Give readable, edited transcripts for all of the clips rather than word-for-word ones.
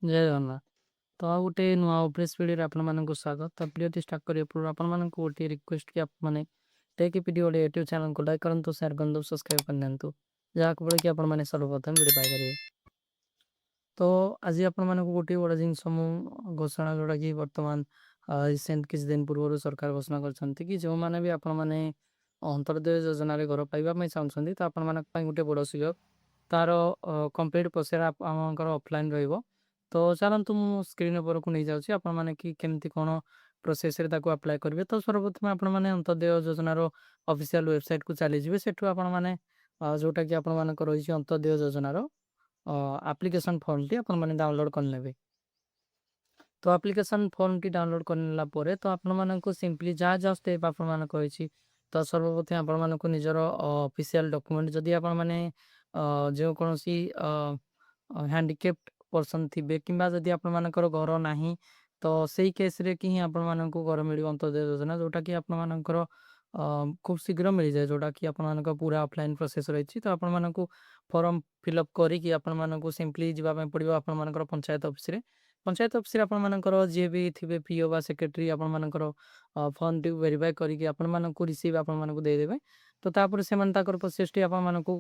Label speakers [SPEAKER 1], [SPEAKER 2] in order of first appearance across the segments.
[SPEAKER 1] ଜୟ ଜଗନ୍ନାଥ। ତ ଆଉ ଗୋଟେ ନୂଆ ଅଭ୍ୟାସ ପିଢ଼ିରେ ଆପଣମାନଙ୍କୁ ସ୍ୱାଗତ। ତ ଭିଡ଼ିଓଟି ଷ୍ଟାର୍ଟ କରିବା ପୂର୍ବରୁ ଆପଣମାନଙ୍କୁ ଗୋଟିଏ ରିକ୍ୱେଷ୍ଟ କି ଆପଣମାନେ ଟେକ୍ ଭିଡ଼ିଓ ଗୋଟେ ୟୁଟ୍ୟୁବ୍ ଚ୍ୟାନେଲକୁ ଲାଇକ୍ କରନ୍ତୁ, ସେୟାର କରନ୍ତୁ, ସବସ୍କ୍ରାଇବ୍ କରିନିଅନ୍ତୁ। ଯାହାଫଳରେ କି ଆପଣମାନେ ସର୍ବପ୍ରଥମେ ଭିଡ଼ିଓ ପାଇପାରିବେ। ତ ଆଜି ଆପଣମାନଙ୍କୁ ଗୋଟିଏ ବଡ଼ ଜିନିଷ ମୁଁ ଘୋଷଣା ଯୋଉଟାକି ବର୍ତ୍ତମାନ ରିସେଣ୍ଟ କିଛି ଦିନ ପୂର୍ବରୁ ସରକାର ଘୋଷଣା କରିଛନ୍ତି କି ଯେଉଁମାନେ ବି ଆପଣମାନେ ଅନ୍ତର୍ଦୟ ଯୋଜନାରେ ଘର ପାଇବା ପାଇଁ ଚାହୁଁଛନ୍ତି ତ ଆପଣମାନଙ୍କ ପାଇଁ ଗୋଟେ ବଡ଼ ସୁଯୋଗ। ତାର କମ୍ପ୍ଲିଟ୍ ପ୍ରୋସେସ୍ ଆପଣଙ୍କର ଅଫଲାଇନ୍ ରହିବ। ତ ଚାଲନ୍ତୁ ମୁଁ ସ୍କ୍ରିନ୍ ଉପରକୁ ନେଇଯାଉଛି ଆପଣମାନେ କି କେମିତି କ'ଣ ପ୍ରୋସେସ୍ରେ ତାକୁ ଆପ୍ଲାଏ କରିବେ। ତ ସର୍ବପ୍ରଥମେ ଆପଣମାନେ ଅନ୍ତର୍ଦୟ ଯୋଜନାର ଅଫିସିଆଲ୍ ୱେବସାଇଟ୍କୁ ଚାଲିଯିବେ। ସେଠୁ ଆପଣମାନେ ଯେଉଁଟାକି ଆପଣମାନଙ୍କର ରହିଛି ଅନ୍ତର୍ଦୟ ଯୋଜନାର ଆପ୍ଲିକେସନ୍ ଫର୍ମଟି ଆପଣମାନେ ଡାଉନଲୋଡ଼୍ କରିନେବେ। ତ ଆପ୍ଲିକେସନ୍ ଫର୍ମଟି ଡାଉନଲୋଡ଼୍ କରିନେଲା ପରେ ତ ଆପଣମାନଙ୍କୁ ସିମ୍ପଲି ଯାହା ଯାହା ଷ୍ଟେପ୍ ଆପଣମାନଙ୍କୁ ରହିଛି ତ ସର୍ବପ୍ରଥମେ ଆପଣମାନଙ୍କୁ ନିଜର ଅଫିସିଆଲ୍ ଡକ୍ୟୁମେଣ୍ଟ ଯଦି ଆପଣମାନେ ଯେକୌଣସି ହ୍ୟାଣ୍ଡିକେପ୍ଟ ପର୍ସନ୍ ଥିବେ କିମ୍ବା ଯଦି ଆପଣମାନଙ୍କର ଘର ନାହିଁ ତ ସେଇ କେସ୍ରେ କି ହିଁ ଆପଣମାନଙ୍କୁ ଘର ମିଳିବ ଅନ୍ତର୍ଦୟ ଯୋଜନା ଯେଉଁଟାକି ଆପଣମାନଙ୍କର ଖୁବ୍ ଶୀଘ୍ର ମିଳିଯାଏ, ଯେଉଁଟାକି ଆପଣମାନଙ୍କ ପୁରା ଅଫଲାଇନ୍ ପ୍ରୋସେସ୍ ରହିଛି। ତ ଆପଣମାନଙ୍କୁ ଫର୍ମ ଫିଲ୍ଅପ୍ କରିକି ଆପଣମାନଙ୍କୁ ସିମ୍ପଲି ଯିବା ପାଇଁ ପଡ଼ିବ ଆପଣମାନଙ୍କର ପଞ୍ଚାୟତ ଅଫିସରେ। ପଞ୍ଚାୟତ ଅଫିସରେ ଆପଣମାନଙ୍କର ଯିଏ ବି ଥିବେ ପିଓ ବା ସେକ୍ରେଟାରୀ ଆପଣମାନଙ୍କର ଫର୍ମଟିକୁ ଭେରିଫାଏ କରିକି ଆପଣମାନଙ୍କୁ ରିସିଭ୍ ଆପଣମାନଙ୍କୁ ଦେଇଦେବେ। ତ ତାପରେ ସେମାନେ ତାଙ୍କର ପ୍ରୋସେସ୍ଟି ଆପଣମାନଙ୍କୁ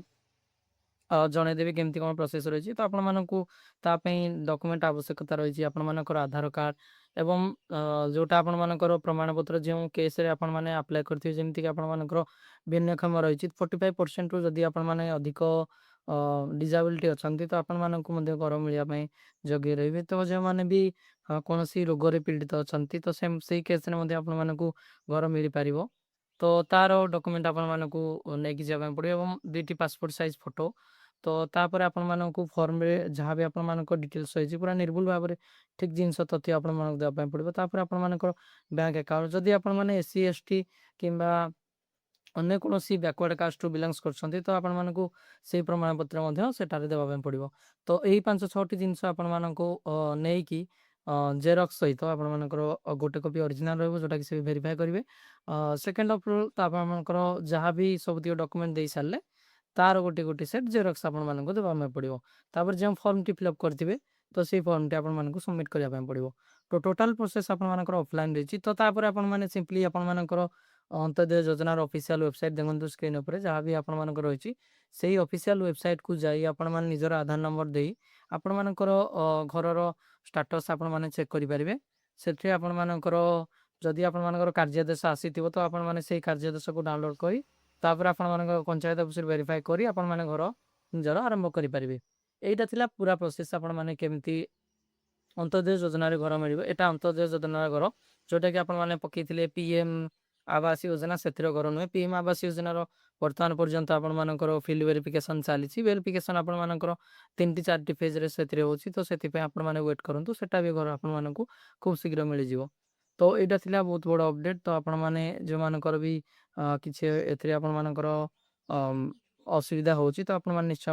[SPEAKER 1] ଜଣେଇଦେବେ କେମିତି କ'ଣ ପ୍ରୋସେସ୍ ରହିଛି। ତ ଆପଣମାନଙ୍କୁ ତା ପାଇଁ ଡକ୍ୟୁମେଣ୍ଟ ଆବଶ୍ୟକତା ରହିଛି ଆପଣମାନଙ୍କର ଆଧାର କାର୍ଡ଼ ଏବଂ ଯେଉଁଟା ଆପଣମାନଙ୍କର ପ୍ରମାଣପତ୍ର ଯେଉଁ କେସ୍ରେ ଆପଣମାନେ ଆପ୍ଲାଏ କରିଥିବେ ଯେମିତିକି ଆପଣମାନଙ୍କର ଭିନ୍ନକ୍ଷମ ରହିଛି 45%ରୁ ଯଦି ଆପଣମାନେ ଅଧିକ ଡିଜାବିଲିଟି ଅଛନ୍ତି ତ ଆପଣମାନଙ୍କୁ ମଧ୍ୟ ଘର ମିଳିବା ପାଇଁ ଯୋଗ୍ୟ ରହିବେ। ତ ଯେଉଁମାନେ ବି କୌଣସି ରୋଗରେ ପୀଡ଼ିତ ଅଛନ୍ତି ତ ସେଇ କେସ୍ରେ ମଧ୍ୟ ଆପଣମାନଙ୍କୁ ଘର ମିଳିପାରିବ। ତ ତାର ଡକ୍ୟୁମେଣ୍ଟ ଆପଣମାନଙ୍କୁ ନେଇକି ଯିବା ପାଇଁ ପଡ଼ିବ ଏବଂ 2ଟି ପାସପୋର୍ଟ ସାଇଜ୍ ଫଟୋ। ତ ତାପରେ ଆପଣମାନଙ୍କୁ ଫର୍ମରେ ଯାହା ବି ଆପଣମାନଙ୍କ ଡିଟେଲ୍ସ ରହିଛି ପୁରା ନିର୍ଭୁଲ ଭାବରେ ଠିକ୍ ଜିନିଷ ତଥ୍ୟ ଆପଣମାନଙ୍କୁ ଦେବା ପାଇଁ ପଡ଼ିବ। ତାପରେ ଆପଣମାନଙ୍କର ବ୍ୟାଙ୍କ ଆକାଉଣ୍ଟ ଯଦି ଆପଣମାନେ SC ST କିମ୍ବା ଅନ୍ୟ କୌଣସି ବ୍ୟାକୱାର୍ଡ଼ କାଷ୍ଟରୁ ବିଲଙ୍ଗସ୍ କରୁଛନ୍ତି ତ ଆପଣମାନଙ୍କୁ ସେଇ ପ୍ରମାଣପତ୍ର ମଧ୍ୟ ସେଠାରେ ଦେବା ପାଇଁ ପଡ଼ିବ। ତ ଏହି 5-6ଟି ଜିନିଷ ଆପଣମାନଙ୍କୁ ନେଇକି ଜେରକ୍ସ ସହିତ ଆପଣମାନଙ୍କର ଗୋଟେ କପି ଅରିଜିନାଲ୍ ରହିବ ଯେଉଁଟାକି ସେ ଭେରିଫାଏ କରିବେ। ସେକେଣ୍ଡ ଅଫ୍ ଅଲ୍ ତ ଆପଣମାନଙ୍କର ଯାହା ବି ସବୁତିକ ଡକ୍ୟୁମେଣ୍ଟ ଦେଇ ସାରିଲେ ତାର ଗୋଟେ ସେଟ୍ ଜେରକ୍ସ ଆପଣମାନଙ୍କୁ ଦେବା ପାଇଁ ପଡ଼ିବ। ତାପରେ ଯେଉଁ ଫର୍ମଟି ଫିଲ୍ଅପ୍ କରିଥିବେ ତ ସେଇ ଫର୍ମଟି ଆପଣମାନଙ୍କୁ ସବମିଟ୍ କରିବା ପାଇଁ ପଡ଼ିବ। ତ ଟୋଟାଲ୍ ପ୍ରୋସେସ୍ ଆପଣମାନଙ୍କର ଅଫଲାଇନ୍ ରହିଛି। ତ ତାପରେ ଆପଣମାନେ ସିମ୍ପଲି ଆପଣମାନଙ୍କର ଅନ୍ତର୍ଦୟ ଯୋଜନାର ଅଫିସିଆଲ୍ ୱେବସାଇଟ୍ ଦେଖନ୍ତୁ ସ୍କ୍ରିନ୍ ଉପରେ ଯାହା ବି ଆପଣମାନଙ୍କର ରହିଛି ସେଇ ଅଫିସିଆଲ୍ ୱେବସାଇଟ୍କୁ ଯାଇ ଆପଣମାନେ ନିଜର ଆଧାର ନମ୍ବର ଦେଇ ଆପଣମାନଙ୍କର ଘରର ଷ୍ଟାଟସ୍ ଆପଣମାନେ ଚେକ୍ କରିପାରିବେ। ସେଥିରେ ଆପଣମାନଙ୍କର ଯଦି ଆପଣମାନଙ୍କର କାର୍ଯ୍ୟାଦେଶ ଆସିଥିବ ତ ଆପଣମାନେ ସେଇ କାର୍ଯ୍ୟାଦେଶକୁ ଡାଉନଲୋଡ଼୍ କରି ତାପରେ ଆପଣମାନଙ୍କ ପଞ୍ଚାୟତ ଅଫିସରେ ଭେରିଫାଏ କରି ଆପଣମାନେ ଘର ନିଜର ଆରମ୍ଭ କରିପାରିବେ। ଏଇଟା ଥିଲା ପୁରା ପ୍ରୋସେସ୍ ଆପଣମାନେ କେମିତି ଅନ୍ତର୍ଦୟ ଯୋଜନାରେ ଘର ମିଳିବ। ଏଇଟା ଅନ୍ତର୍ଦୟ ଯୋଜନାର ଘର ଯେଉଁଟାକି ଆପଣମାନେ ପକାଇଥିଲେ PM ଆବାସ ଯୋଜନା ସେଥିର ଘର ନୁହେଁ। PM ଆବାସ ଯୋଜନାର ବର୍ତ୍ତମାନ ପର୍ଯ୍ୟନ୍ତ ଆପଣମାନଙ୍କର ଫିଲ୍ଡ ଭେରିଫିକେସନ୍ ଚାଲିଛି। ଭେରିଫିକେସନ୍ ଆପଣମାନଙ୍କର 3-4ଟି ଫେଜ୍ରେ ସେଥିରେ ହେଉଛି। ତ ସେଥିପାଇଁ ଆପଣମାନେ ୱେଟ୍ କରନ୍ତୁ, ସେଟା ବି ଘର ଆପଣମାନଙ୍କୁ ଖୁବ୍ ଶୀଘ୍ର ମିଳିଯିବ। ତ ଏଇଟା ଥିଲା ବହୁତ ବଡ଼ ଅପଡ଼େଟ୍। ତ ଆପଣମାନେ ଯେଉଁମାନଙ୍କର ବି କିଛି ଏଥିରେ ଆପଣମାନଙ୍କର ଅସୁବିଧା ହେଉଛି ତ ଆପଣମାନେ ନିଶ୍ଚୟ